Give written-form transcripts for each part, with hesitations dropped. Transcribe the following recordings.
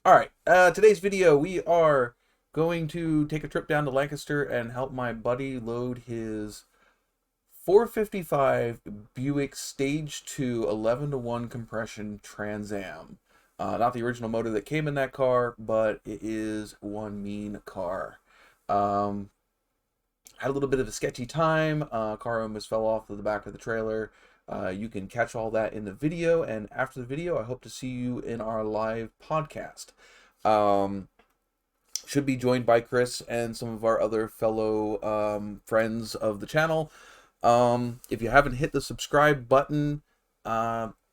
Alright, today's video, we are going to take a trip down to Lancaster and help my buddy load his 455 Buick Stage 2 11-to-1 compression Trans Am. Not the original motor that came in that car, but it is one mean car. Had a little bit of a sketchy time. Car almost fell off of the back of the trailer. You can catch all that in the video, and after the video, I hope to see you in our live podcast. Should be joined by Chris and some of our other fellow friends of the channel. If you haven't hit the subscribe button,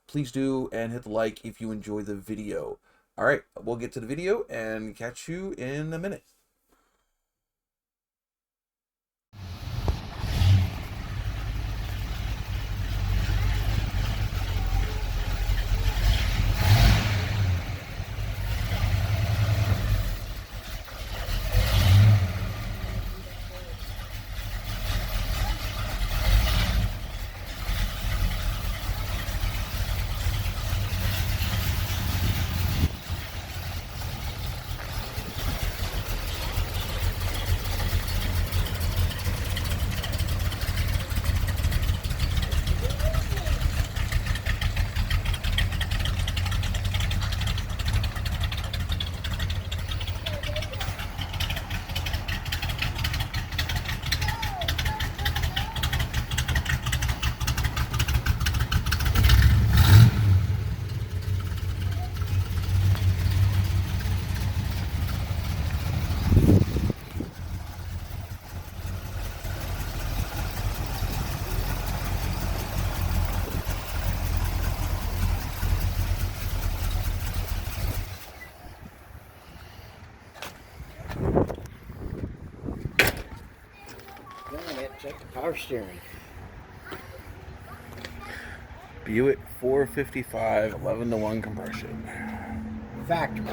please do, and hit the like if you enjoy the video. All right, we'll get to the video and catch you in a minute. Check the power steering. Buick 455 11-to-1 compression. Factory.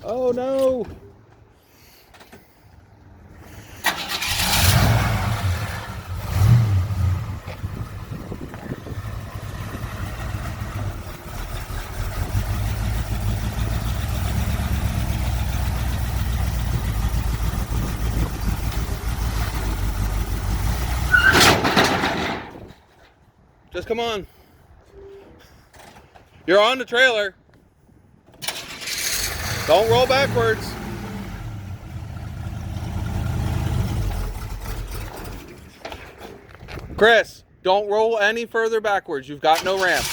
Oh no! Just come on. You're on the trailer. Don't roll backwards. Chris, don't roll any further backwards. You've got no ramp.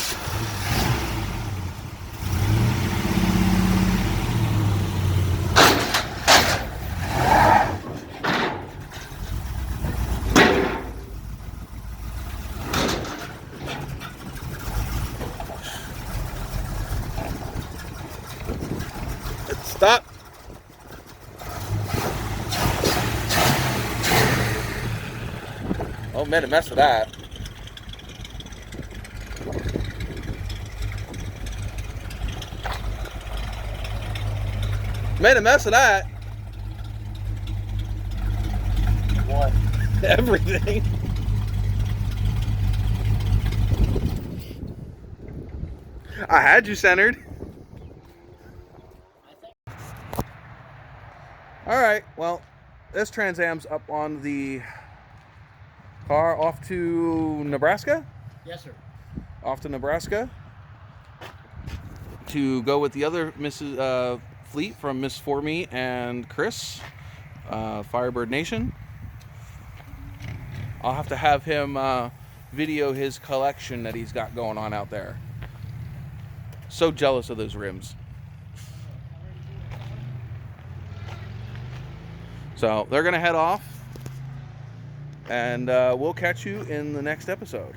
Stop. Oh, made a mess of that. Made a mess of that. What? Everything. I had you centered. All right, well, this Trans Am's up on the car off to Nebraska. Yes, sir. Off to Nebraska to go with the other Mrs. Fleet from Miss For Me and Chris, Firebird Nation. I'll have to have him video his collection that he's got going on out there. So jealous of those rims. So they're going to head off, and we'll catch you in the next episode.